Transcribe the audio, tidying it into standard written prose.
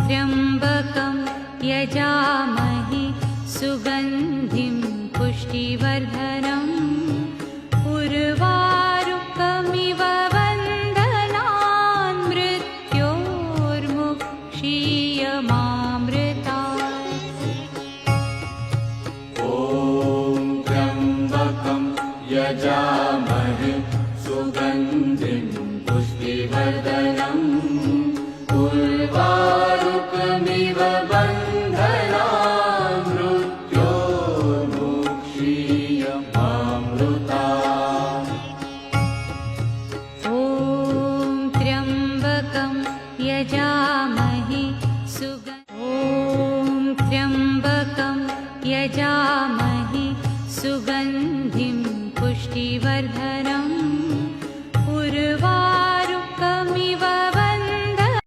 त्र्यम्बकं यजामहे सुगन्धिं पुष्टिवर्धनम् उर्वारुकमिव बन्धनान् मृत्योर्मुक्षीयमामृतात्। ॐ त्र्यम्बकं यजामहे सुगन्धिं पुष्टिवर्धनम् उर्वारुकमिव बन्धनान् मृत्योर्मुक्षीयमामृतात्। ॐ त्र्यम्बकं यजामहे सुगन्धिं पुष्टिवर्धनम्